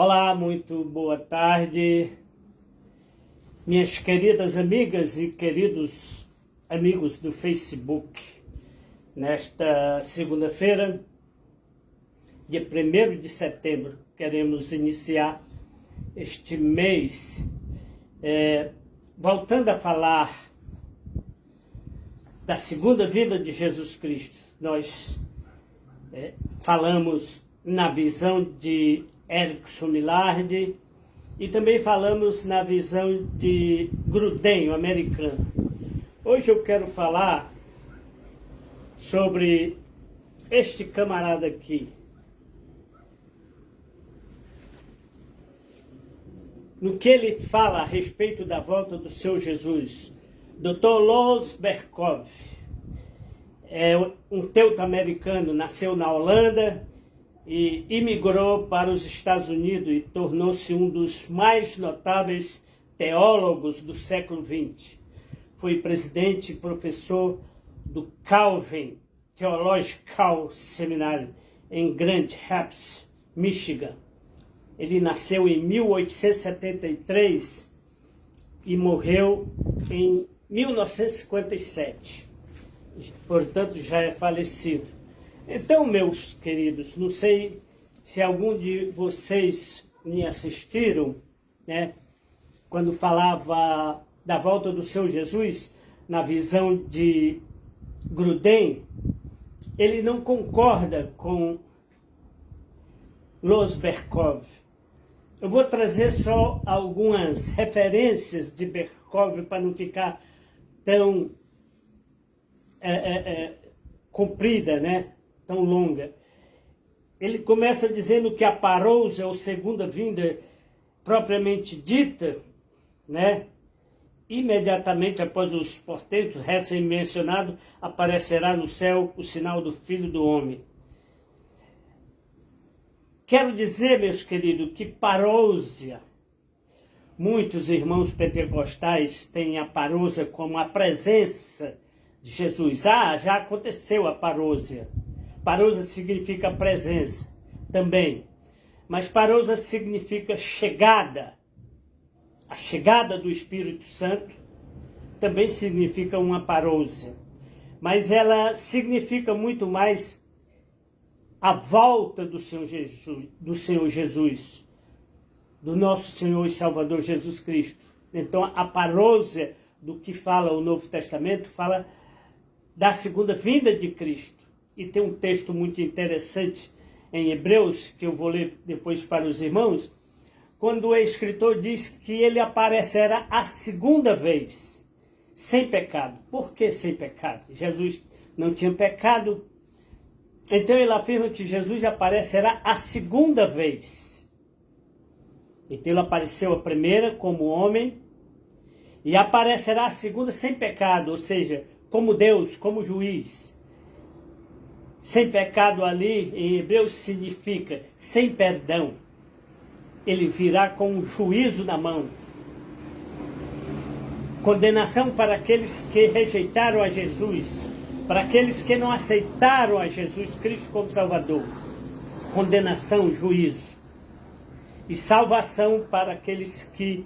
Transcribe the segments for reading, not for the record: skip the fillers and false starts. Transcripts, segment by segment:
Olá, muito boa tarde, minhas queridas amigas e queridos amigos do Facebook. Nesta segunda-feira, dia 1º de setembro, queremos iniciar este mês voltando a falar da segunda vinda de Jesus Cristo. Nós falamos na visão de Erickson Millard e também falamos na visão de Gruden, o americano. Hoje eu quero falar sobre este camarada aqui. No que ele fala a respeito da volta do seu Jesus, Dr. Los Berkov, é um teuto-americano, nasceu na Holanda e imigrou para os Estados Unidos e tornou-se um dos mais notáveis teólogos do século XX. Foi presidente e professor do Calvin Theological Seminary em Grand Rapids, Michigan. Ele nasceu em 1873 e morreu em 1957. Portanto, já é falecido. Então, meus queridos, não sei se algum de vocês me assistiram, né, quando falava da volta do seu Jesus, na visão de Gruden. Ele não concorda com Los Berkov. Eu vou trazer só algumas referências de Berkov para não ficar tão comprida, né? Tão longa. Ele começa dizendo que a parousia, ou segunda vinda propriamente dita, né? Imediatamente após os portentos recém-mencionados, aparecerá no céu o sinal do Filho do Homem. Quero dizer, meus queridos, que parousia, muitos irmãos pentecostais têm a parousia como a presença de Jesus. Já aconteceu a parousia. Parousia significa presença também. Mas parousia significa chegada. A chegada do Espírito Santo também significa uma parousia. Mas ela significa muito mais a volta do Senhor Jesus, do nosso Senhor e Salvador Jesus Cristo. Então a parousia do que fala o Novo Testamento fala da segunda vinda de Cristo. E tem um texto muito interessante em Hebreus, que eu vou ler depois para os irmãos, quando o escritor diz que ele aparecerá a segunda vez, sem pecado. Por que sem pecado? Jesus não tinha pecado. Então ele afirma que Jesus aparecerá a segunda vez. Então ele apareceu a primeira como homem e aparecerá a segunda sem pecado, ou seja, como Deus, como juiz. Sem pecado ali, em Hebreus, significa sem perdão. Ele virá com um juízo na mão. Condenação para aqueles que rejeitaram a Jesus, para aqueles que não aceitaram a Jesus Cristo como Salvador. Condenação, juízo. E salvação para aqueles que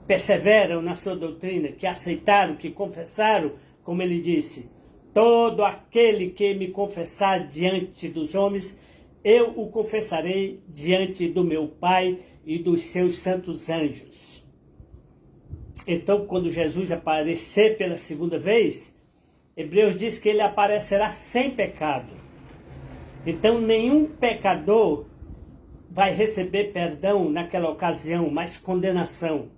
perseveram na sua doutrina, que aceitaram, que confessaram, como ele disse, todo aquele que me confessar diante dos homens, eu o confessarei diante do meu Pai e dos seus santos anjos. Então, quando Jesus aparecer pela segunda vez, Hebreus diz que ele aparecerá sem pecado. Então, nenhum pecador vai receber perdão naquela ocasião, mas condenação.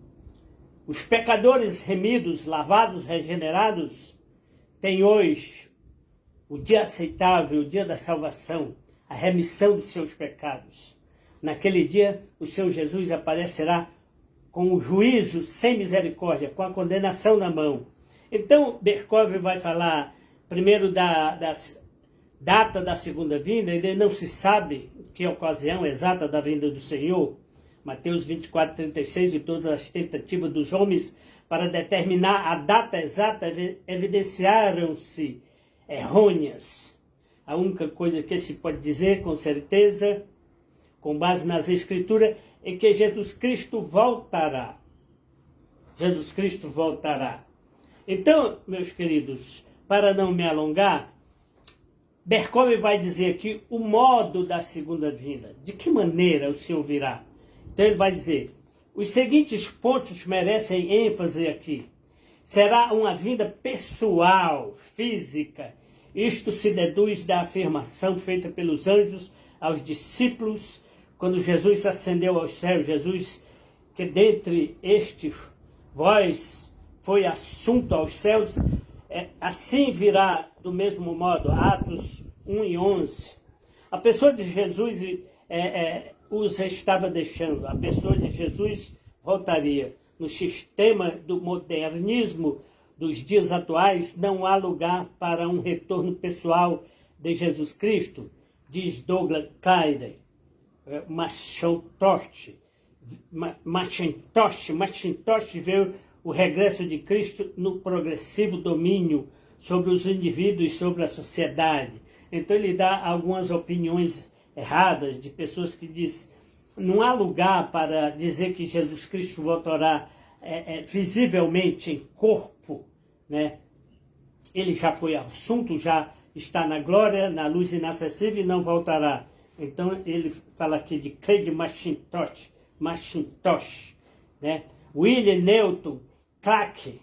Os pecadores remidos, lavados, regenerados, têm hoje o dia aceitável, o dia da salvação, a remissão dos seus pecados. Naquele dia, o Senhor Jesus aparecerá com o juízo sem misericórdia, com a condenação na mão. Então, Berkov vai falar primeiro da data da segunda vinda. Ele não se sabe que ocasião exata da vinda do Senhor. Mateus 24:36, e todas as tentativas dos homens para determinar a data exata evidenciaram-se errôneas. A única coisa que se pode dizer com certeza com base nas Escrituras, é que Jesus Cristo voltará. Jesus Cristo voltará. Então, meus queridos, para não me alongar, Berkowitz vai dizer aqui o modo da segunda vinda. De que maneira o Senhor virá? Então ele vai dizer, os seguintes pontos merecem ênfase aqui. Será uma vinda pessoal, física. Isto se deduz da afirmação feita pelos anjos aos discípulos, quando Jesus ascendeu aos céus. Jesus, que dentre estes vós foi assunto aos céus, assim virá do mesmo modo. Atos 1:11. A pessoa de Jesus os estava deixando. A pessoa de Jesus voltaria. No sistema do modernismo dos dias atuais, não há lugar para um retorno pessoal de Jesus Cristo, diz Douglas Clyde, Mackintosh vê o regresso de Cristo no progressivo domínio sobre os indivíduos e sobre a sociedade. Então ele dá algumas opiniões erradas de pessoas que dizem não há lugar para dizer que Jesus Cristo voltará visivelmente em corpo, né? Ele já foi assunto, já está na glória, na luz inacessível e não voltará. Então ele fala aqui de Craig Mackintosh, né? William Newton Clarke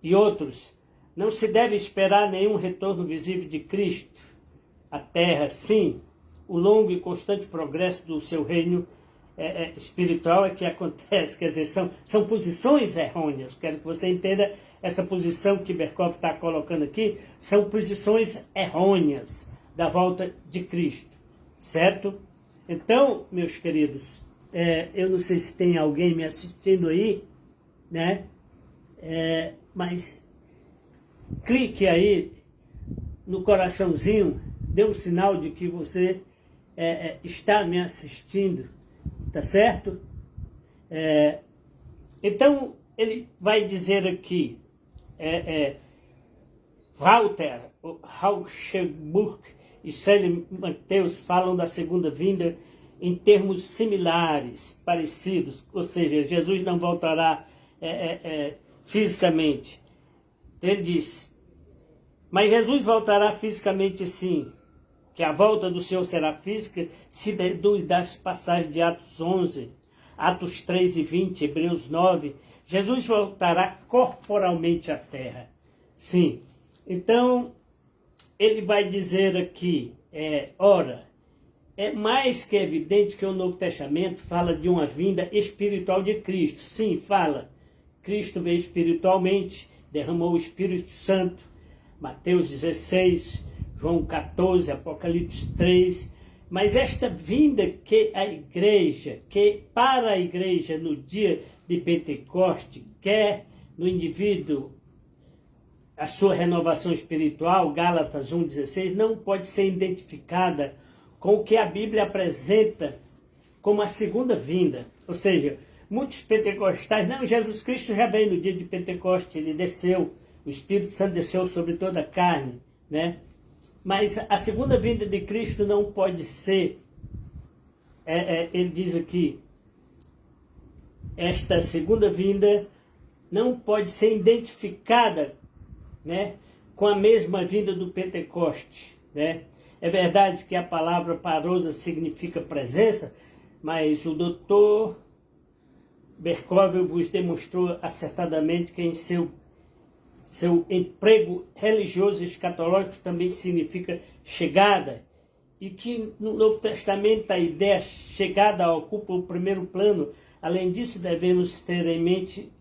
e outros. Não se deve esperar nenhum retorno visível de Cristo à Terra, sim. O longo e constante progresso do seu reino espiritual é que acontece. Quer dizer, são posições errôneas. Quero que você entenda essa posição que Berkowitz está colocando aqui. São posições errôneas da volta de Cristo. Certo? Então, meus queridos, eu não sei se tem alguém me assistindo aí, né? Mas clique aí no coraçãozinho, dê um sinal de que você está me assistindo, tá certo? Então, ele vai dizer aqui, Walter, Rauschenbusch e Shelley Mateus falam da segunda vinda em termos similares, parecidos, ou seja, Jesus não voltará fisicamente. Ele diz, mas Jesus voltará fisicamente sim, que a volta do Senhor será física, se deduz das passagens de Atos 11, Atos 3 e 20, Hebreus 9. Jesus voltará corporalmente à terra. Sim. Então, ele vai dizer aqui, ora, é mais que evidente que o Novo Testamento fala de uma vinda espiritual de Cristo. Sim, fala. Cristo veio espiritualmente, derramou o Espírito Santo, Mateus 16, João 14, Apocalipse 3, mas esta vinda que para a igreja no dia de Pentecoste, quer no indivíduo a sua renovação espiritual, Gálatas 1,16, não pode ser identificada com o que a Bíblia apresenta como a segunda vinda. Ou seja, muitos pentecostais, não, Jesus Cristo já veio no dia de Pentecoste, ele desceu, o Espírito Santo desceu sobre toda a carne, né? Mas a segunda vinda de Cristo não pode ser, ele diz aqui, esta segunda vinda não pode ser identificada, né, com a mesma vinda do Pentecoste, né? É verdade que a palavra parousa significa presença, mas o doutor Berkowitz vos demonstrou acertadamente que em seu emprego religioso e escatológico também significa chegada, e que no Novo Testamento a ideia chegada ocupa o primeiro plano. Além disso, devemos ter em mente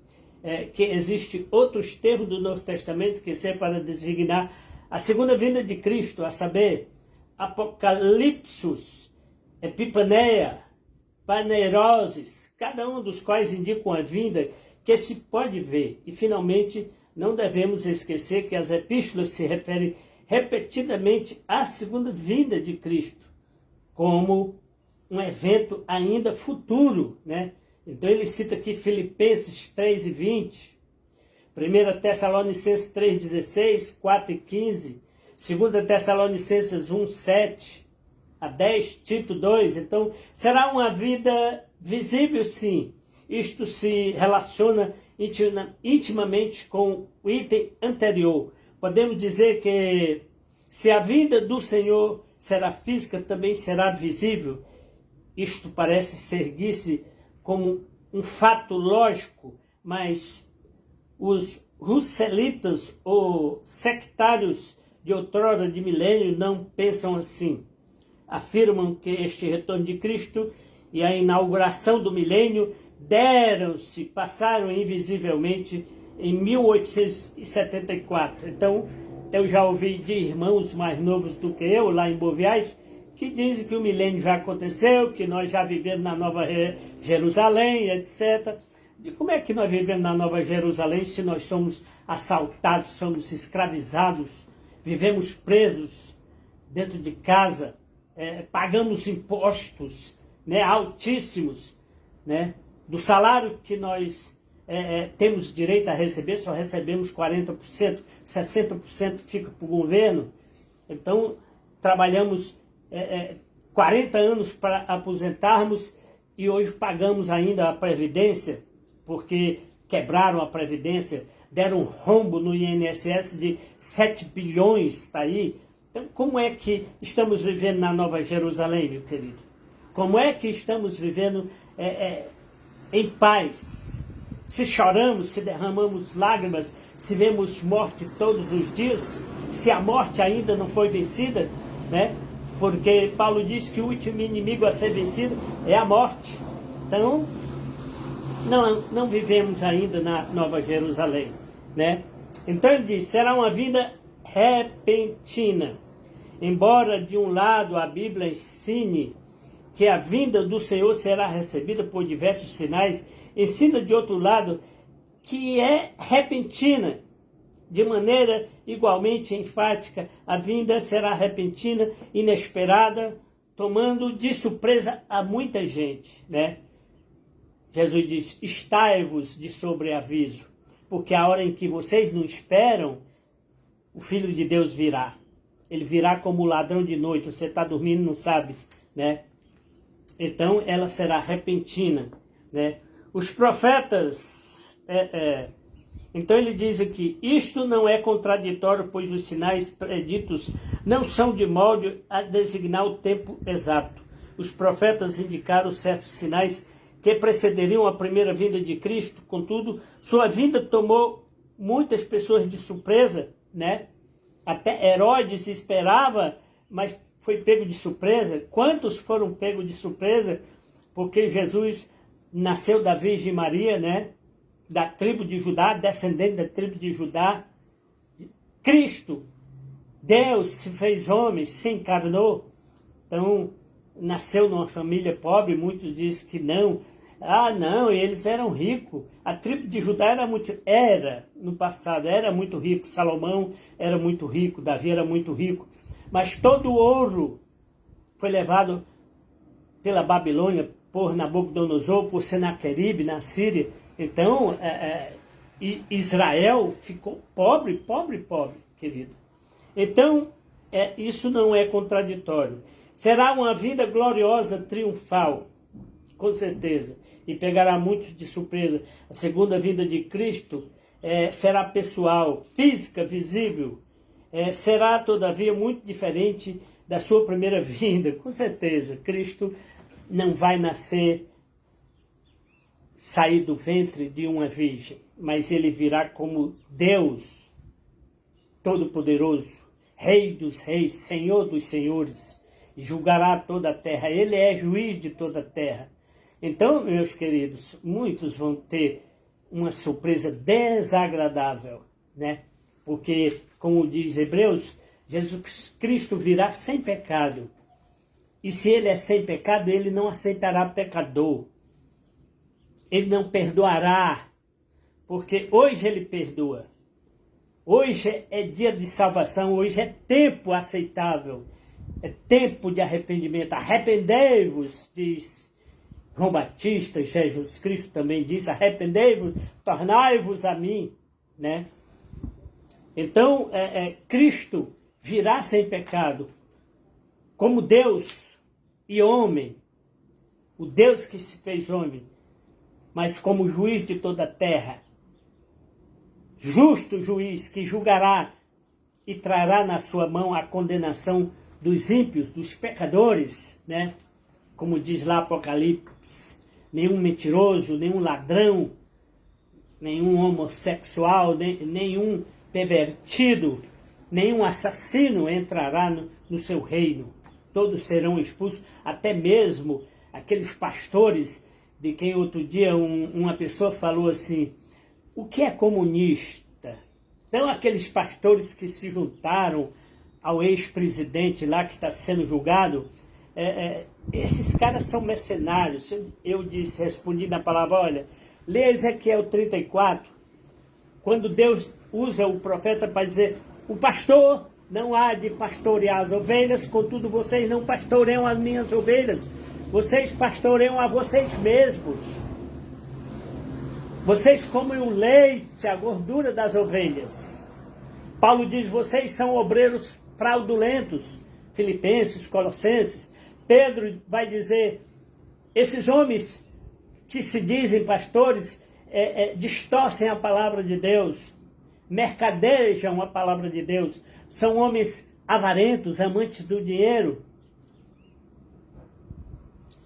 que existe outros termos do Novo Testamento que servem para designar a segunda vinda de Cristo, a saber, Apocalipsus, Epipaneia, Paneiroses, cada um dos quais indicam a vinda que se pode ver. E, finalmente, não devemos esquecer que as epístolas se referem repetidamente à segunda vinda de Cristo, como um evento ainda futuro, né? Então ele cita aqui Filipenses 3 e 20, 1 Tessalonicenses 3, 16, 4 e 15, 2 Tessalonicenses 1, 7 a 10, Tito 2. Então, será uma vida visível, sim. Isto se relaciona intimamente com o item anterior. Podemos dizer que se a vinda do Senhor será física, também será visível. Isto parece seguir-se como um fato lógico, mas os russelitas ou sectários de outrora de milênio não pensam assim. Afirmam que este retorno de Cristo e a inauguração do milênio passaram invisivelmente em 1874. Então, eu já ouvi de irmãos mais novos do que eu, lá em Boa Viagem, que dizem que o milênio já aconteceu, que nós já vivemos na Nova Jerusalém, etc. De como é que nós vivemos na Nova Jerusalém se nós somos assaltados, somos escravizados, vivemos presos dentro de casa, pagamos impostos, né, altíssimos, né, do salário que nós temos direito a receber, só recebemos 40%, 60% fica para o governo. Então, trabalhamos 40 anos para aposentarmos e hoje pagamos ainda a Previdência, porque quebraram a Previdência, deram um rombo no INSS de 7 bilhões, está aí. Então, como é que estamos vivendo na Nova Jerusalém, meu querido? Como é que estamos vivendo em paz? Se choramos, se derramamos lágrimas, se vemos morte todos os dias, se a morte ainda não foi vencida, né? Porque Paulo diz que o último inimigo a ser vencido é a morte. Então, não vivemos ainda na Nova Jerusalém, né? Então ele diz, será uma vinda repentina. Embora de um lado a Bíblia ensine que a vinda do Senhor será recebida por diversos sinais, ensina de outro lado que é repentina. De maneira igualmente enfática, a vinda será repentina, inesperada, tomando de surpresa a muita gente, né? Jesus diz, estai-vos de sobreaviso, porque a hora em que vocês não esperam, o Filho de Deus virá. Ele virá como ladrão de noite, você está dormindo e não sabe, né? Então, ela será repentina, né? Os profetas, então ele diz aqui, isto não é contraditório, pois os sinais preditos não são de modo a designar o tempo exato. Os profetas indicaram certos sinais que precederiam a primeira vinda de Cristo, contudo, sua vinda tomou muitas pessoas de surpresa, né? Até Herodes esperava, mas foi pego de surpresa. Quantos foram pegos de surpresa? Porque Jesus nasceu da Virgem Maria, né? Da tribo de Judá, descendente da tribo de Judá. Cristo, Deus se fez homem, se encarnou. Então, nasceu numa família pobre, muitos dizem que não. Ah, não, eles eram ricos. A tribo de Judá no passado, era muito rico. Salomão era muito rico, Davi era muito rico. Mas todo o ouro foi levado pela Babilônia, por Nabucodonosor, por Senaqueribe, na Síria. Então, Israel ficou pobre, querido. Então, isso não é contraditório. Será uma vinda gloriosa, triunfal, com certeza, e pegará muitos de surpresa. A segunda vinda de Cristo será pessoal, física, visível. Será, todavia, muito diferente da sua primeira vinda, com certeza. Cristo não vai sair do ventre de uma virgem, mas ele virá como Deus Todo-Poderoso, Rei dos Reis, Senhor dos Senhores, e julgará toda a terra. Ele é juiz de toda a terra. Então, meus queridos, muitos vão ter uma surpresa desagradável, né? Porque, como diz Hebreus, Jesus Cristo virá sem pecado. E se ele é sem pecado, ele não aceitará pecador. Ele não perdoará, porque hoje ele perdoa. Hoje é dia de salvação, hoje é tempo aceitável. É tempo de arrependimento. Arrependei-vos, diz João Batista, Jesus Cristo também diz, arrependei-vos, tornai-vos a mim, né? Então, Cristo virá sem pecado, como Deus, e homem, o Deus que se fez homem, mas como juiz de toda a terra, justo juiz que julgará e trará na sua mão a condenação dos ímpios, dos pecadores, né? Como diz lá Apocalipse, nenhum mentiroso, nenhum ladrão, nenhum homossexual, nenhum pervertido, nenhum assassino entrará no seu reino. Todos serão expulsos, até mesmo aqueles pastores de quem outro dia uma pessoa falou assim, o que é comunista? Então aqueles pastores que se juntaram ao ex-presidente lá que está sendo julgado, esses caras são mercenários. Eu respondi na palavra, olha, lê Ezequiel 34, quando Deus usa o profeta para dizer, o pastor não há de pastorear as ovelhas, contudo vocês não pastoreiam as minhas ovelhas, vocês pastoreiam a vocês mesmos. Vocês comem o leite, a gordura das ovelhas. Paulo diz, vocês são obreiros fraudulentos, Filipenses, Colossenses. Pedro vai dizer, esses homens que se dizem pastores, distorcem a palavra de Deus, mercadejam a palavra de Deus, são homens avarentos, amantes do dinheiro,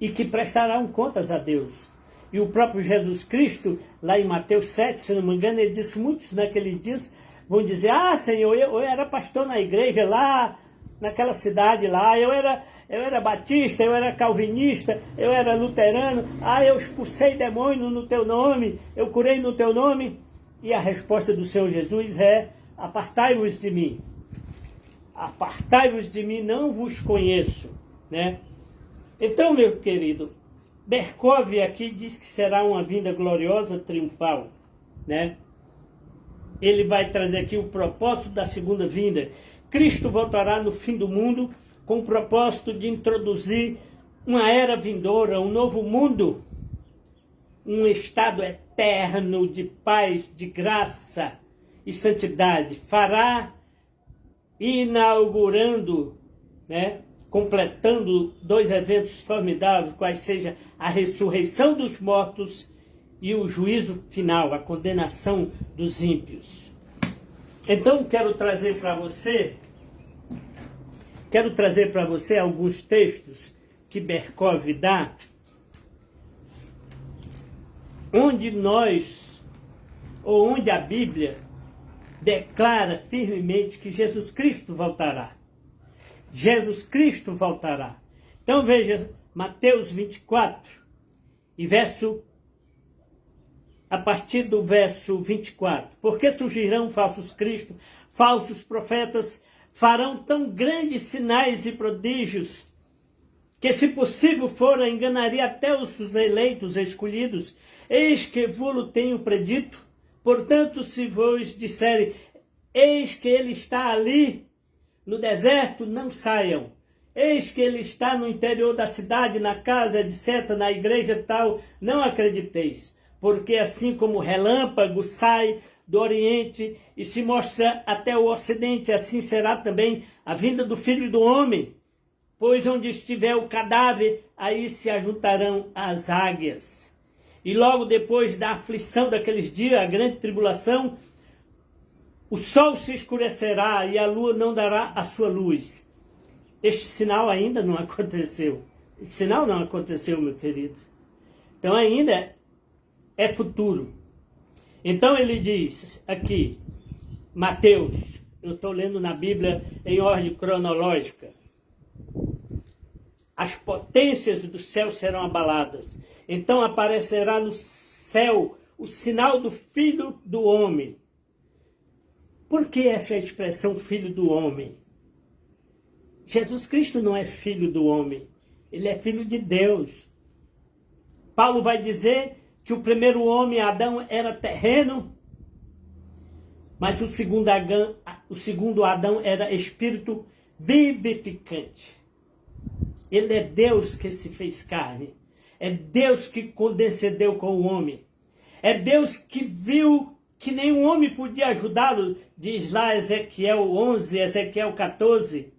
e que prestarão contas a Deus. E o próprio Jesus Cristo, lá em Mateus 7, se não me engano, ele disse, muitos naqueles dias vão dizer, Senhor, eu era pastor na igreja lá, naquela cidade lá, eu era batista, eu era calvinista, eu era luterano, eu expulsei demônio no teu nome, eu curei no teu nome. E a resposta do Senhor Jesus é, apartai-vos de mim. Apartai-vos de mim, não vos conheço, né? Então, meu querido, Berkov aqui diz que será uma vinda gloriosa, triunfal, né? Ele vai trazer aqui o propósito da segunda vinda. Cristo voltará no fim do mundo com o propósito de introduzir uma era vindoura, um novo mundo, um estado eterno de paz, de graça e santidade. Fará, inaugurando, né, completando dois eventos formidáveis, quais seja a ressurreição dos mortos e o juízo final, a condenação dos ímpios. Então quero trazer para você alguns textos que Berkov dá, onde a Bíblia declara firmemente que Jesus Cristo voltará. Jesus Cristo voltará. Então veja, Mateus 24, a partir do verso 24. Porque surgirão falsos cristos, falsos profetas, farão tão grandes sinais e prodígios, que se possível for, enganaria até os eleitos escolhidos. Eis que vos tenho predito. Portanto, se vos disserem, eis que ele está ali, no deserto, não saiam. Eis que ele está no interior da cidade, na casa, etc., na igreja tal, não acrediteis. Porque assim como o relâmpago sai do oriente e se mostra até o ocidente, assim será também a vinda do Filho do Homem. Pois onde estiver o cadáver, aí se ajuntarão as águias. E logo depois da aflição daqueles dias, a grande tribulação, o sol se escurecerá e a lua não dará a sua luz. Este sinal ainda não aconteceu. Esse sinal não aconteceu, meu querido. Então ainda é futuro. Então ele diz aqui, Mateus, eu estou lendo na Bíblia em ordem cronológica. As potências do céu serão abaladas. Então aparecerá no céu o sinal do Filho do Homem. Por que essa expressão Filho do Homem? Jesus Cristo não é filho do homem. Ele é filho de Deus. Paulo vai dizer que o primeiro homem, Adão, era terreno, mas o segundo Adão era espírito vivificante. Ele é Deus que se fez carne. É Deus que condescendeu com o homem. É Deus que viu que nenhum homem podia ajudá-lo, diz lá Ezequiel 11, Ezequiel 14,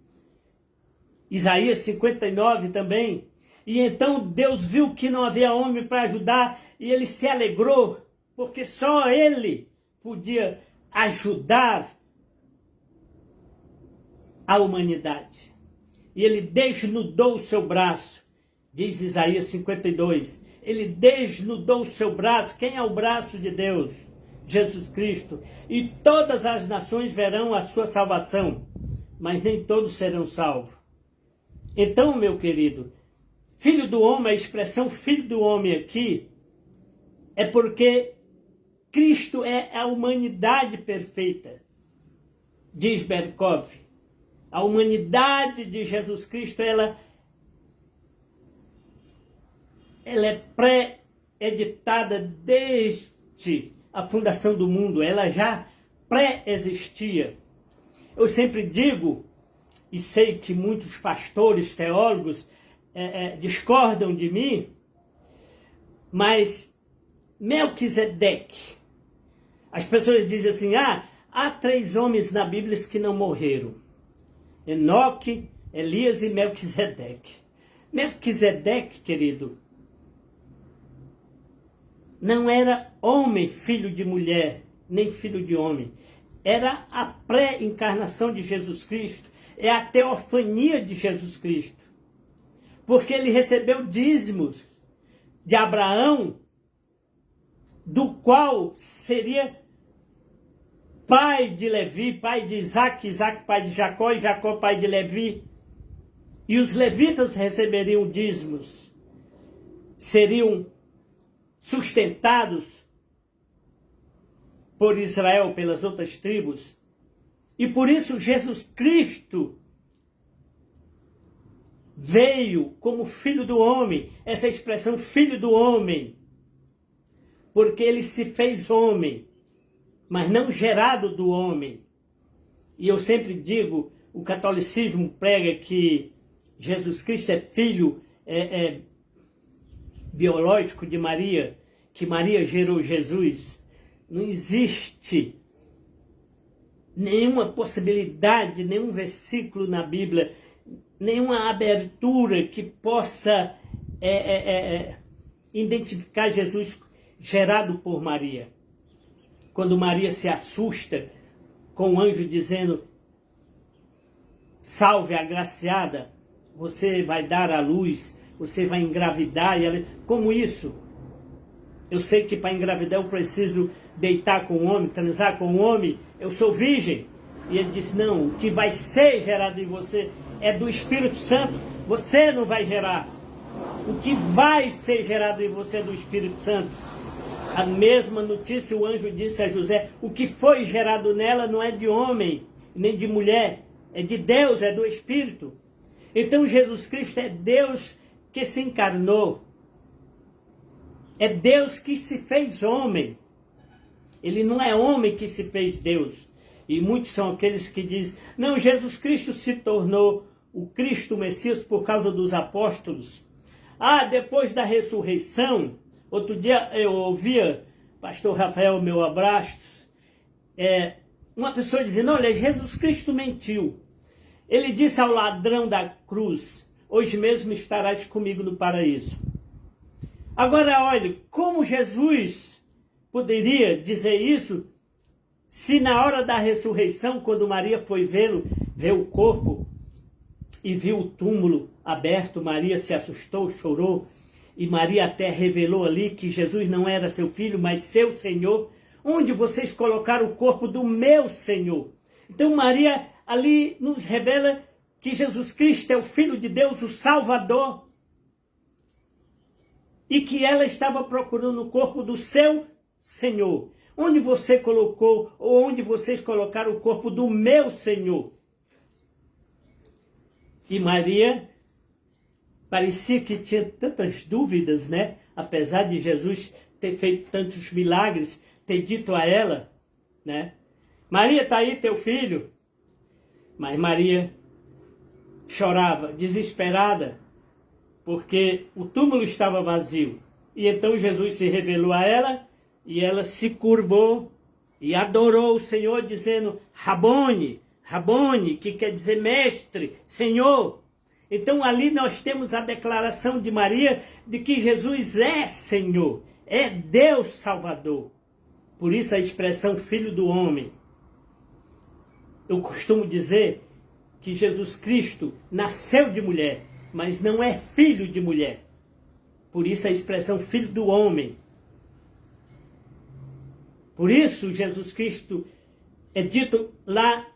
Isaías 59 também. E então Deus viu que não havia homem para ajudar e ele se alegrou, porque só ele podia ajudar a humanidade. E ele desnudou o seu braço, diz Isaías 52. Ele desnudou o seu braço. Quem é o braço de Deus? Jesus Cristo. E todas as nações verão a sua salvação, mas nem todos serão salvos. Então, meu querido, filho do homem, a expressão filho do homem aqui, é porque Cristo é a humanidade perfeita, diz Berkov. A humanidade de Jesus Cristo, ela é pré-editada desde a fundação do mundo, ela já pré-existia. Eu sempre digo, e sei que muitos pastores, teólogos discordam de mim, mas Melquisedeque, as pessoas dizem assim, há 3 homens na Bíblia que não morreram. Enoque, Elias e Melquisedeque. Melquisedeque, querido, não era homem, filho de mulher, nem filho de homem. Era a pré-encarnação de Jesus Cristo. É a teofania de Jesus Cristo. Porque ele recebeu dízimos de Abraão, do qual seria pai de Levi, pai de Isaac, Isaac pai de Jacó, e Jacó pai de Levi. E os levitas receberiam dízimos, seriam sustentados por Israel, pelas outras tribos. E por isso Jesus Cristo veio como filho do homem, essa expressão filho do homem, porque ele se fez homem, mas não gerado do homem. E eu sempre digo, o catolicismo prega que Jesus Cristo é filho biológico de Maria, que Maria gerou Jesus. Não existe nenhuma possibilidade, nenhum versículo na Bíblia, nenhuma abertura que possa identificar Jesus gerado por Maria. Quando Maria se assusta com o anjo dizendo, salve agraciada, você vai dar à luz, você vai engravidar. E ela, como isso? Eu sei que para engravidar eu preciso deitar com o homem, transar com o homem, eu sou virgem. E ele disse, não, o que vai ser gerado em você é do Espírito Santo, você não vai gerar. O que vai ser gerado em você é do Espírito Santo. A mesma notícia o anjo disse a José, o que foi gerado nela não é de homem, nem de mulher, é de Deus, é do Espírito. Então Jesus Cristo é Deus que se encarnou. É Deus que se fez homem. Ele não é homem que se fez Deus. E muitos são aqueles que dizem, não, Jesus Cristo se tornou o Cristo, o Messias, por causa dos apóstolos. Depois da ressurreição, outro dia eu ouvia, pastor Rafael, meu abraço, uma pessoa dizendo, olha, Jesus Cristo mentiu. Ele disse ao ladrão da cruz, hoje mesmo estarás comigo no paraíso. Agora, olha, como Jesus poderia dizer isso se na hora da ressurreição, quando Maria foi ver o corpo e viu o túmulo aberto, Maria se assustou, chorou, e Maria até revelou ali que Jesus não era seu filho, mas seu Senhor. Onde vocês colocaram o corpo do meu Senhor? Então Maria ali nos revela que Jesus Cristo é o Filho de Deus, o Salvador, e que ela estava procurando o corpo do seu Senhor. Onde você colocou, ou onde vocês colocaram o corpo do meu Senhor? E Maria parecia que tinha tantas dúvidas, né? Apesar de Jesus ter feito tantos milagres, ter dito a ela, né? Maria, está aí teu filho. Mas Maria chorava, desesperada, porque o túmulo estava vazio. E então Jesus se revelou a ela, e ela se curvou e adorou o Senhor, dizendo, Rabone, Rabone, que quer dizer mestre, Senhor. Então ali nós temos a declaração de Maria de que Jesus é Senhor, é Deus Salvador. Por isso a expressão Filho do Homem. Eu costumo dizer que Jesus Cristo nasceu de mulher, mas não é filho de mulher. Por isso a expressão Filho do Homem. Por isso Jesus Cristo é dito lá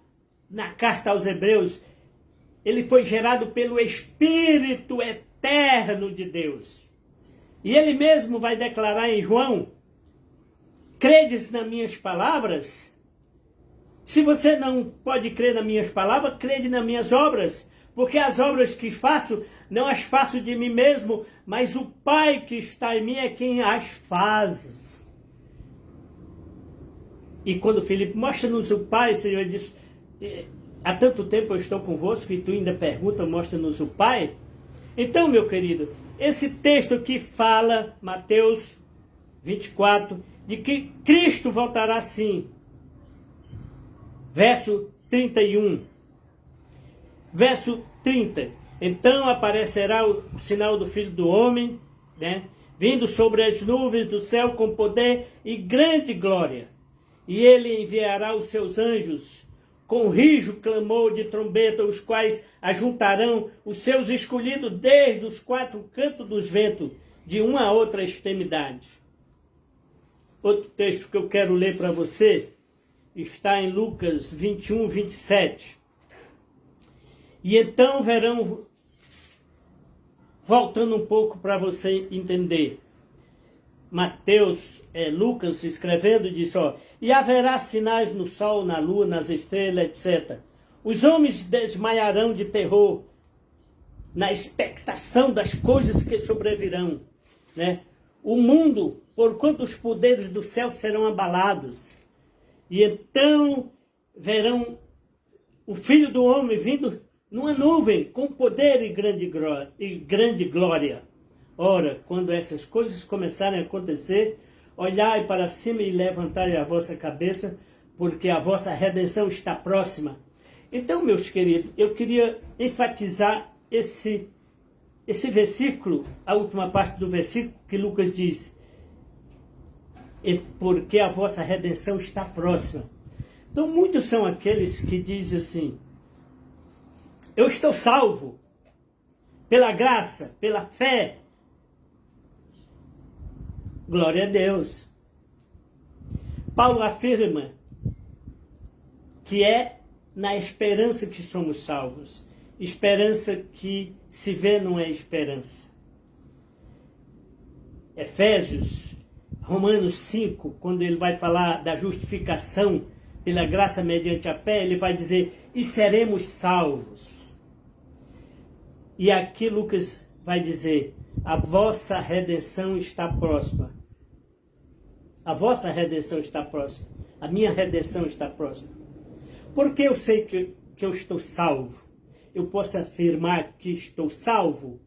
na carta aos Hebreus, ele foi gerado pelo Espírito eterno de Deus. E ele mesmo vai declarar em João, credes nas minhas palavras? Se você não pode crer nas minhas palavras, crede nas minhas obras. Porque as obras que faço, não as faço de mim mesmo, mas o Pai que está em mim é quem as faz. E quando Filipe, mostra-nos o Pai, Senhor, ele diz, há tanto tempo eu estou convosco e tu ainda pergunta, mostra-nos o Pai. Então, meu querido, esse texto que fala, Mateus 24, de que Cristo voltará sim. Verso 31. Verso 30. Então aparecerá o sinal do Filho do Homem, né, vindo sobre as nuvens do céu com poder e grande glória. E ele enviará os seus anjos com rijo clamor de trombeta, os quais ajuntarão os seus escolhidos desde os quatro cantos dos ventos, de uma a outra extremidade. Outro texto que eu quero ler para você está em Lucas 21, 27. E então verão, voltando um pouco para você entender, Lucas escrevendo disse, e haverá sinais no sol, na lua, nas estrelas, etc. Os homens desmaiarão de terror, na expectação das coisas que sobrevirão, né? O mundo, porquanto os poderes do céu serão abalados. E então verão o Filho do Homem vindo numa nuvem com poder e grande glória. Ora, quando essas coisas começarem a acontecer, olhai para cima e levantai a vossa cabeça, porque a vossa redenção está próxima. Então, meus queridos, eu queria enfatizar esse versículo, a última parte do versículo que Lucas diz, porque a vossa redenção está próxima. Então, muitos são aqueles que dizem assim, eu estou salvo pela graça, pela fé. Glória a Deus. Paulo afirma que é na esperança que somos salvos. Esperança que se vê não é esperança. Efésios, Romanos 5, quando ele vai falar da justificação pela graça mediante a fé, ele vai dizer, e seremos salvos. E aqui Lucas vai dizer, a vossa redenção está próxima. A vossa redenção está próxima. A minha redenção está próxima. Porque eu sei que eu estou salvo. Eu posso afirmar que estou salvo?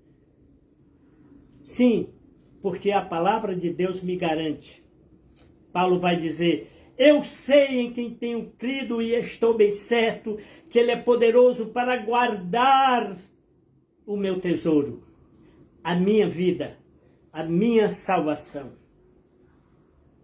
Sim, porque a palavra de Deus me garante. Paulo vai dizer, eu sei em quem tenho crido e estou bem certo que Ele é poderoso para guardar o meu tesouro, a minha vida, a minha salvação.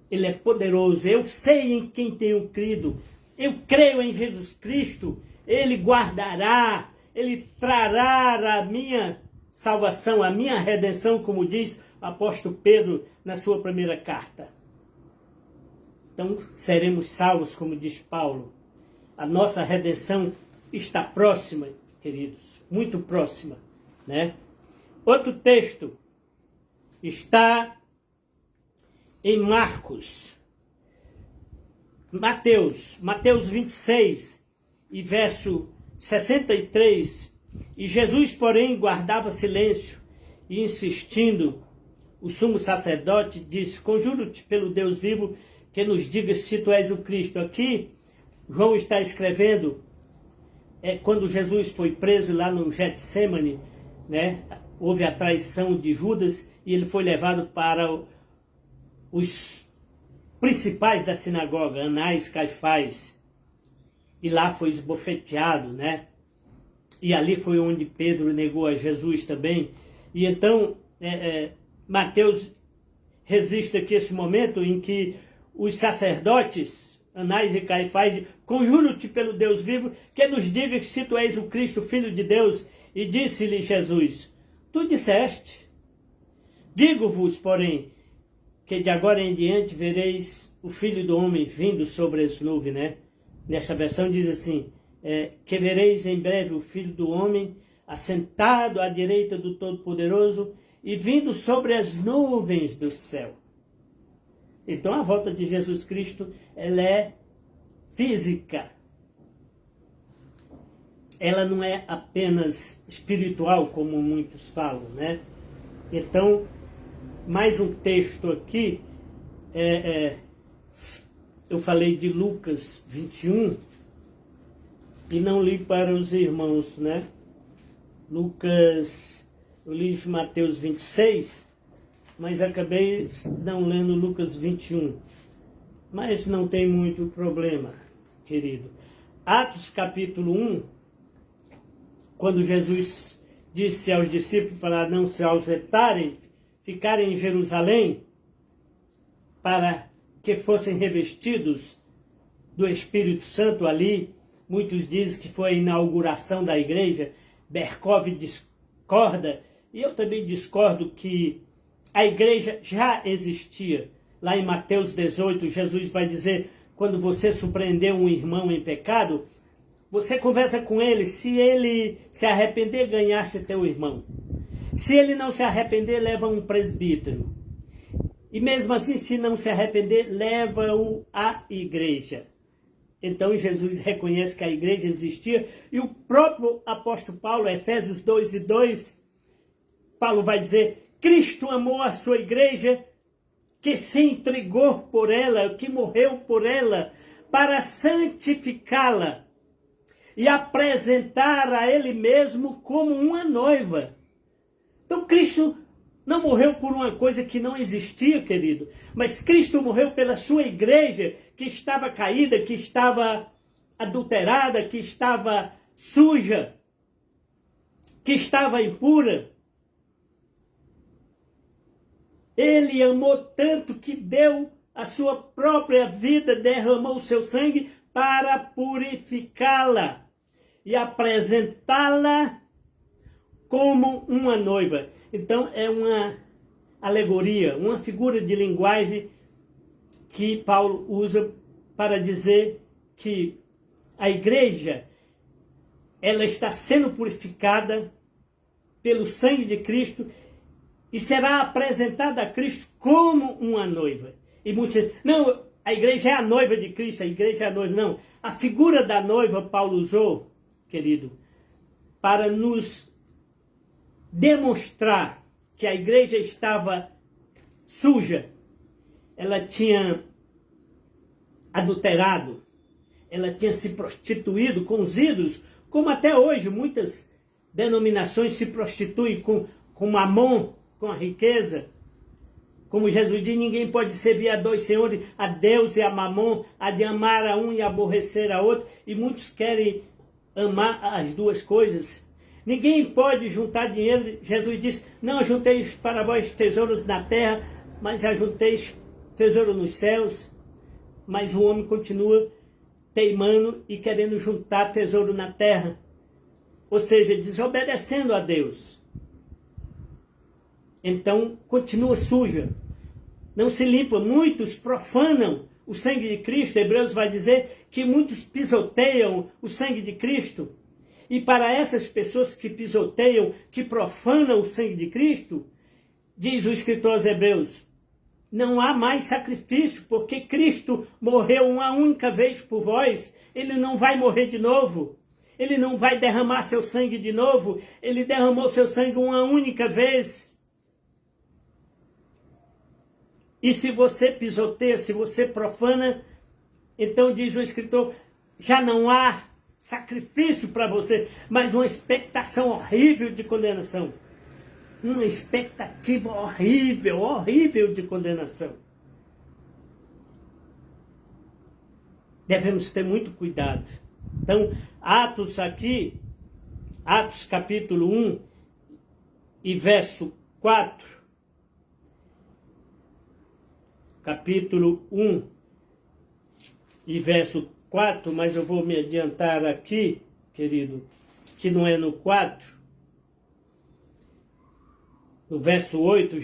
Ele é poderoso, eu sei em quem tenho crido, eu creio em Jesus Cristo, Ele guardará, Ele trará a minha salvação, a minha redenção, como diz o apóstolo Pedro na sua primeira carta. Então seremos salvos, como diz Paulo. A nossa redenção está próxima, queridos, muito próxima, né? Outro texto está em Mateus 26 e verso 63. E Jesus, porém, guardava silêncio e insistindo, o sumo sacerdote disse, conjuro-te pelo Deus vivo que nos diga se tu és o Cristo. Aqui, João está escrevendo, quando Jesus foi preso lá no Getsêmani, né? Houve a traição de Judas e ele foi levado para os principais da sinagoga, Anás, Caifás, e lá foi esbofeteado, né? E ali foi onde Pedro negou a Jesus também. E então, Mateus registra aqui esse momento em que os sacerdotes, Anás e Caifás, conjuro-te pelo Deus vivo, que nos diga se tu és o Cristo, Filho de Deus. E disse-lhe Jesus, tu disseste. Digo-vos, porém, que de agora em diante vereis o Filho do Homem vindo sobre as nuvens, né? Nesta versão diz assim, que vereis em breve o Filho do Homem assentado à direita do Todo-Poderoso e vindo sobre as nuvens do céu. Então a volta de Jesus Cristo, ela é física. Ela não é apenas espiritual, como muitos falam, né? Então, mais um texto aqui, eu falei de Lucas 21 e não li para os irmãos, né? Eu li de Mateus 26, mas acabei não lendo Lucas 21. Mas não tem muito problema, querido. Atos capítulo 1, quando Jesus disse aos discípulos para não se ausentarem, ficarem em Jerusalém, para que fossem revestidos do Espírito Santo ali. Muitos dizem que foi a inauguração da igreja. Berkov discorda, e eu também discordo, que a igreja já existia. Lá em Mateus 18, Jesus vai dizer, quando você surpreender um irmão em pecado, você conversa com ele, se ele se arrepender, ganhaste teu irmão. Se ele não se arrepender, leva um presbítero. E mesmo assim, se não se arrepender, leva-o à igreja. Então Jesus reconhece que a igreja existia. E o próprio apóstolo Paulo, Efésios 2:2, Paulo vai dizer, Cristo amou a sua igreja, que se entregou por ela, que morreu por ela, para santificá-la e apresentar a ele mesmo como uma noiva. Então Cristo não morreu por uma coisa que não existia, querido, mas Cristo morreu pela sua igreja, que estava caída, que estava adulterada, que estava suja, que estava impura. Ele amou tanto que deu a sua própria vida, derramou o seu sangue para purificá-la e apresentá-la como uma noiva. Então é uma alegoria, uma figura de linguagem que Paulo usa para dizer que a igreja, ela está sendo purificada pelo sangue de Cristo e será apresentada a Cristo como uma noiva. E muitos dizem, não, a igreja é a noiva de Cristo, a igreja é a noiva. Não, a figura da noiva Paulo usou, querido, para nos demonstrar que a igreja estava suja, ela tinha adulterado, ela tinha se prostituído com os ídolos, como até hoje muitas denominações se prostituem com mamon, com a riqueza. Como Jesus diz, ninguém pode servir a dois senhores, a Deus e a mamon, a de amar a um e aborrecer a outro, e muitos querem amar as duas coisas. Ninguém pode juntar dinheiro. Jesus disse, não ajunteis para vós tesouros na terra, mas ajunteis tesouro nos céus. Mas o homem continua teimando e querendo juntar tesouro na terra. Ou seja, desobedecendo a Deus. Então, continua suja. Não se limpa. Muitos profanam o sangue de Cristo. Hebreus vai dizer que muitos pisoteiam o sangue de Cristo. E para essas pessoas que pisoteiam, que profanam o sangue de Cristo, diz o escritor aos Hebreus, não há mais sacrifício, porque Cristo morreu uma única vez por vós, ele não vai morrer de novo, ele não vai derramar seu sangue de novo, ele derramou seu sangue uma única vez. E se você pisoteia, se você profana, então diz o escritor, já não há sacrifício para você, mas uma expectação horrível de condenação. Uma expectativa horrível, horrível de condenação. Devemos ter muito cuidado. Então, Atos aqui Atos capítulo 1 e verso 4. Capítulo 1 e verso 4, mas eu vou me adiantar aqui, querido, que não é no 4. No verso 8,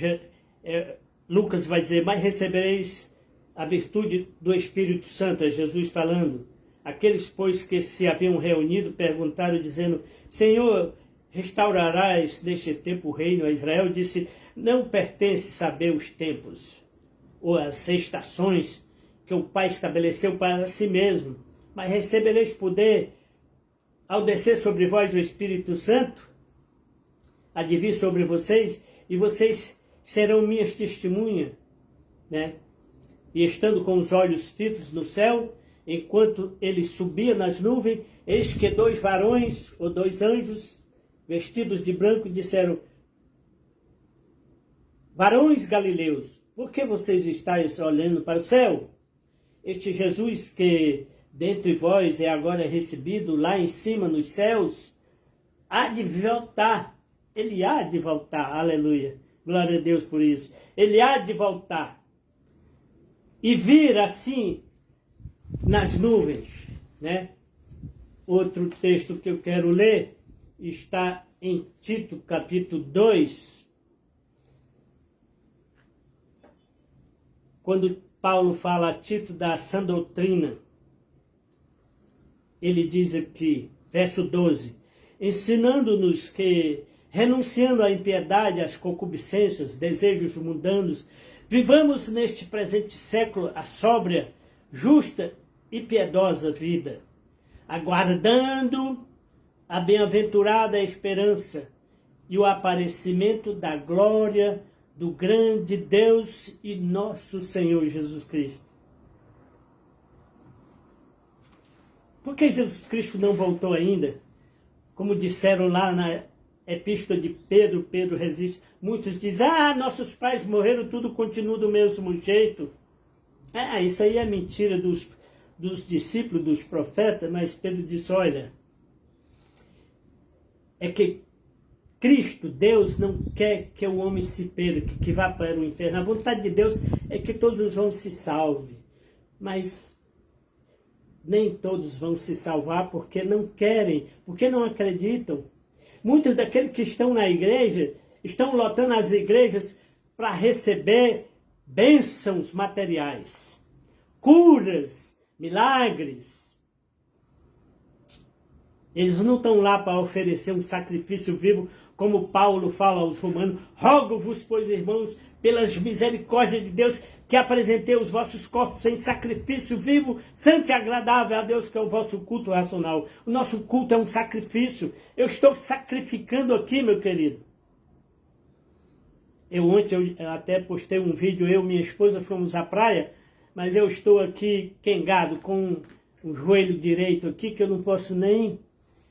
Lucas vai dizer, mas recebereis a virtude do Espírito Santo, é Jesus falando. Aqueles, pois, que se haviam reunido, perguntaram, dizendo, Senhor, restaurarás neste tempo o reino a Israel? Disse, não pertence saber os tempos, ou as estações que o Pai estabeleceu para si mesmo, mas recebereis poder ao descer sobre vós o Espírito Santo, a de vir sobre vocês, e vocês serão minhas testemunhas, né? E estando com os olhos fitos no céu, enquanto ele subia nas nuvens, eis que 2 varões, ou 2 anjos, vestidos de branco, disseram, varões galileus, por que vocês estáis olhando para o céu? Este Jesus que dentre vós é agora recebido lá em cima nos céus, há de voltar. Ele há de voltar, aleluia. Glória a Deus por isso. Ele há de voltar. E vir assim nas nuvens, né? Outro texto que eu quero ler está em Tito, capítulo 2. Quando Paulo fala a Tito da sã doutrina, ele diz aqui, verso 12, ensinando-nos que, renunciando à impiedade, às concupiscências, desejos mundanos, vivamos neste presente século a sóbria, justa e piedosa vida, aguardando a bem-aventurada esperança e o aparecimento da glória do grande Deus e nosso Senhor Jesus Cristo. Por que Jesus Cristo não voltou ainda? Como disseram lá na epístola de Pedro, Pedro resiste. Muitos dizem, nossos pais morreram, tudo continua do mesmo jeito. Isso aí é mentira dos discípulos, dos profetas, mas Pedro disse, olha, é que Cristo, Deus, não quer que o homem se perca, que vá para o inferno. A vontade de Deus é que todos os homens se salvem. Mas nem todos vão se salvar porque não querem, porque não acreditam. Muitos daqueles que estão na igreja, estão lotando as igrejas para receber bênçãos materiais, curas, milagres. Eles não estão lá para oferecer um sacrifício vivo, como Paulo fala aos romanos, rogo-vos, pois, irmãos, pelas misericórdias de Deus, que apresentei os vossos corpos em sacrifício vivo, santo e agradável a Deus, que é o vosso culto racional. O nosso culto é um sacrifício. Eu estou sacrificando aqui, meu querido. Ontem eu até postei um vídeo, eu e minha esposa fomos à praia, mas eu estou aqui quengado com o joelho direito aqui, que eu não posso nem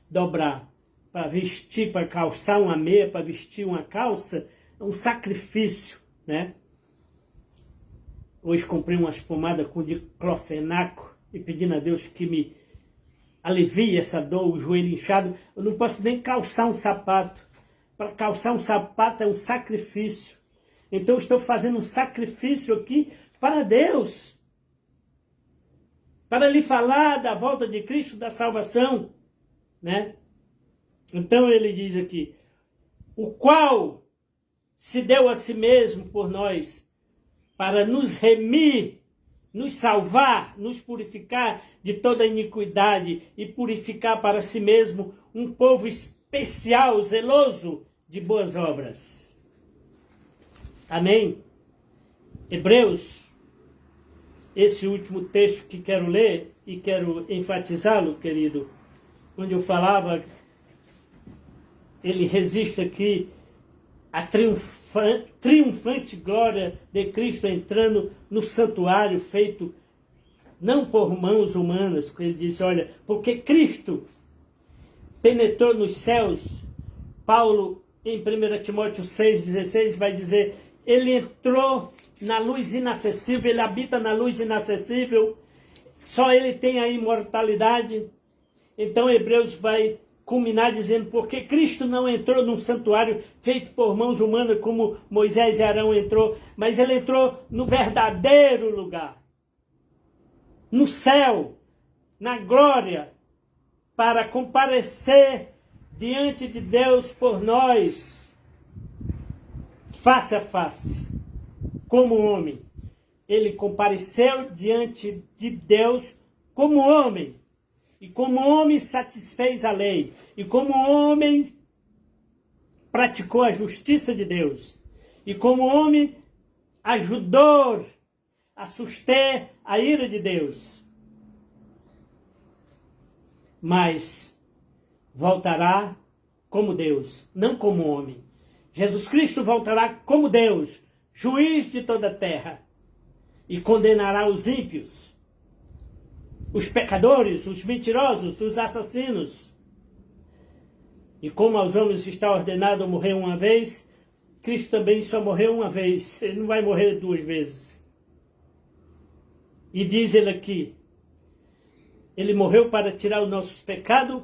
dobrar. Para vestir, para calçar uma meia, para vestir uma calça, é um sacrifício, né? Hoje comprei umas pomadas com diclofenaco e pedindo a Deus que me alivie essa dor, o joelho inchado. Eu não posso nem calçar um sapato. Para calçar um sapato é um sacrifício. Então eu estou fazendo um sacrifício aqui para Deus. Para lhe falar da volta de Cristo, da salvação, né? Então ele diz aqui, o qual se deu a si mesmo por nós, para nos remir, nos salvar, nos purificar de toda iniquidade e purificar para si mesmo um povo especial, zeloso de boas obras. Amém? Hebreus, esse último texto que quero ler e quero enfatizá-lo, querido, onde eu falava, ele resiste aqui a triunfante glória de Cristo entrando no santuário feito não por mãos humanas. Ele disse, olha, porque Cristo penetrou nos céus. Paulo, em 1 Timóteo 6,16, vai dizer, ele entrou na luz inacessível, ele habita na luz inacessível, só ele tem a imortalidade. Então Hebreus vai culminar dizendo porque Cristo não entrou num santuário feito por mãos humanas como Moisés e Arão entrou, mas ele entrou no verdadeiro lugar, no céu, na glória, para comparecer diante de Deus por nós, face a face, como homem. Ele compareceu diante de Deus como homem. E como homem satisfez a lei. E como homem praticou a justiça de Deus. E como homem ajudou a suster a ira de Deus. Mas voltará como Deus, não como homem. Jesus Cristo voltará como Deus, juiz de toda a terra. E condenará os ímpios, os pecadores, os mentirosos, os assassinos. E como aos homens está ordenado morrer uma vez, Cristo também só morreu uma vez. Ele não vai morrer 2 vezes. E diz ele aqui, ele morreu para tirar os nossos pecados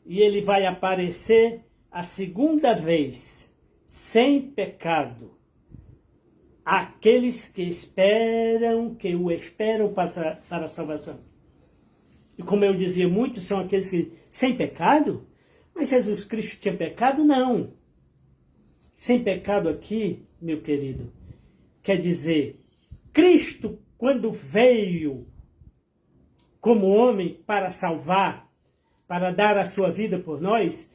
e ele vai aparecer a 2ª vez, sem pecado. Aqueles que o esperam para a salvação. E como eu dizia, muitos são aqueles que, sem pecado? Mas Jesus Cristo tinha pecado? Não. Sem pecado aqui, meu querido, quer dizer, Cristo, quando veio como homem para salvar, para dar a sua vida por nós,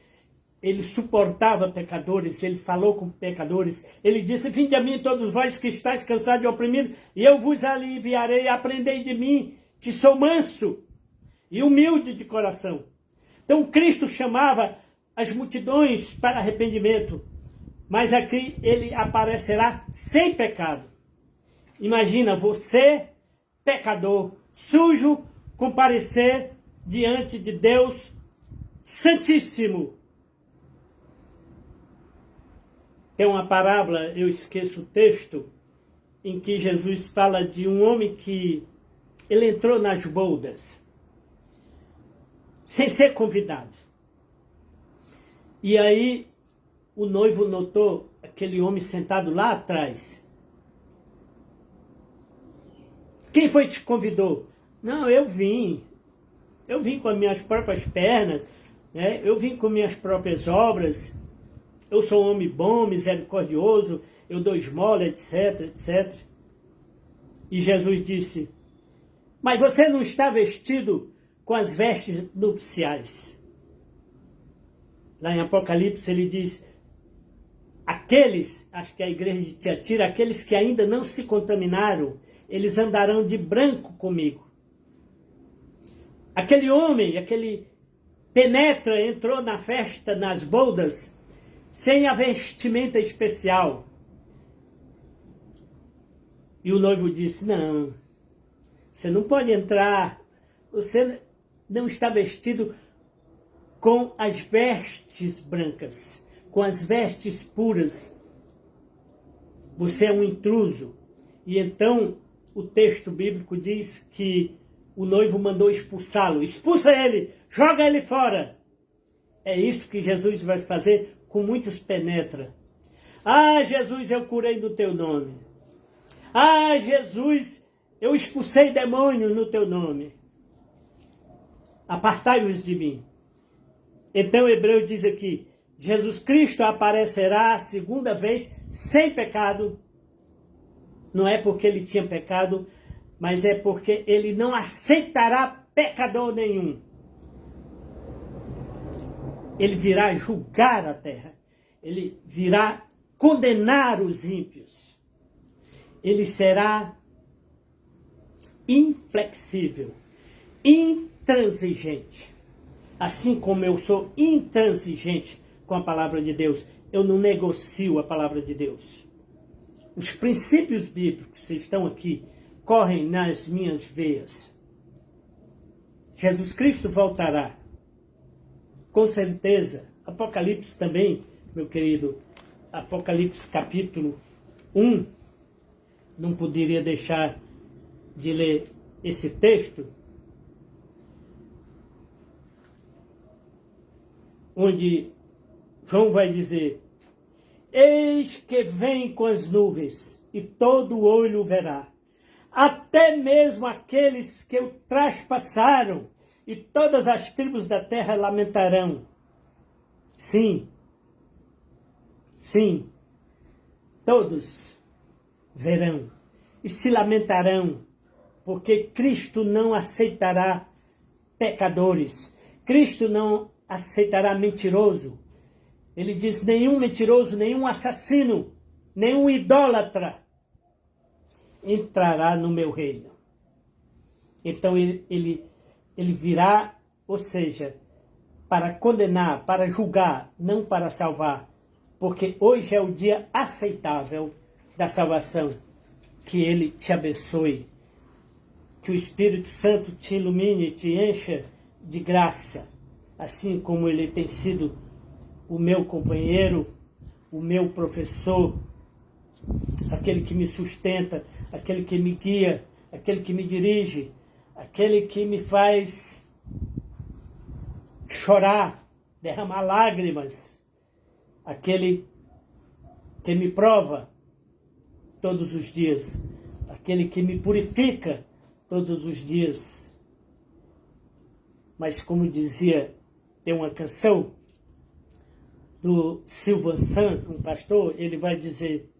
ele suportava pecadores, ele falou com pecadores, ele disse, vinde a mim todos vós que estáis cansados e oprimidos, e eu vos aliviarei, aprendei de mim, que sou manso e humilde de coração. Então Cristo chamava as multidões para arrependimento, mas aqui ele aparecerá sem pecado. Imagina você, pecador, sujo, comparecer diante de Deus Santíssimo. Tem uma parábola, eu esqueço o texto, em que Jesus fala de um homem que ele entrou nas bodas, sem ser convidado. E aí o noivo notou aquele homem sentado lá atrás. Quem foi que te convidou? Não, eu vim com as minhas próprias pernas, né? Eu vim com minhas próprias obras, eu sou um homem bom, misericordioso, eu dou esmola, etc, etc. E Jesus disse, mas você não está vestido com as vestes nupciais. Lá em Apocalipse ele diz, aqueles, acho que é a igreja de Tiatira, aqueles que ainda não se contaminaram, eles andarão de branco comigo. Aquele homem, aquele penetra, entrou na festa, nas bodas, sem a vestimenta especial. E o noivo disse, não, você não pode entrar, você não está vestido com as vestes brancas, com as vestes puras. Você é um intruso. E então o texto bíblico diz que o noivo mandou expulsá-lo. Expulsa ele, joga ele fora. É isto que Jesus vai fazer com muitos penetra. Ah, Jesus, eu curei no teu nome. Ah, Jesus, eu expulsei demônio no teu nome. Apartai-os de mim. Então Hebreus diz aqui, Jesus Cristo aparecerá a 2ª vez sem pecado. Não é porque ele tinha pecado, mas é porque ele não aceitará pecador nenhum. Ele virá julgar a terra. Ele virá condenar os ímpios. Ele será inflexível, intransigente. Assim como eu sou intransigente com a palavra de Deus, eu não negocio a palavra de Deus. Os princípios bíblicos estão aqui, correm nas minhas veias. Jesus Cristo voltará. Com certeza. Apocalipse também, meu querido. Apocalipse capítulo 1. Não poderia deixar de ler esse texto. onde João vai dizer: eis que vem com as nuvens, e todo olho verá, até mesmo aqueles que o traspassaram, e todas as tribos da terra lamentarão. Sim, sim, todos verão e se lamentarão, porque Cristo não aceitará pecadores, Cristo não aceitará mentiroso. Ele diz: nenhum mentiroso, nenhum assassino, nenhum idólatra entrará no meu reino. Então ele virá, ou seja, para condenar, para julgar, não para salvar. Porque hoje é o dia aceitável da salvação. Que Ele te abençoe. Que o Espírito Santo te ilumine, te encha de graça. Assim como Ele tem sido o meu companheiro, o meu professor, aquele que me sustenta, aquele que me guia, aquele que me dirige, aquele que me faz chorar, derramar lágrimas, aquele que me prova todos os dias, aquele que me purifica todos os dias. Mas como dizia, tem uma canção do Silvan San, um pastor, ele vai dizer: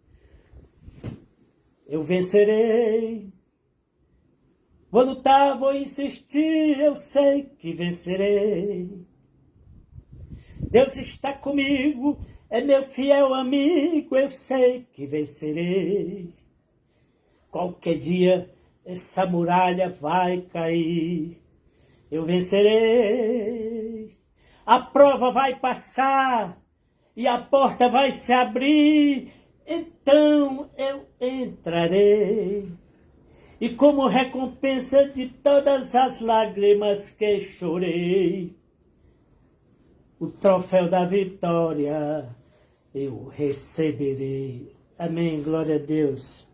eu vencerei, vou lutar, vou insistir, eu sei que vencerei. Deus está comigo, é meu fiel amigo, eu sei que vencerei. Qualquer dia essa muralha vai cair, eu vencerei. A prova vai passar e a porta vai se abrir, então eu entrarei. E como recompensa de todas as lágrimas que chorei, o troféu da vitória eu receberei. Amém, glória a Deus.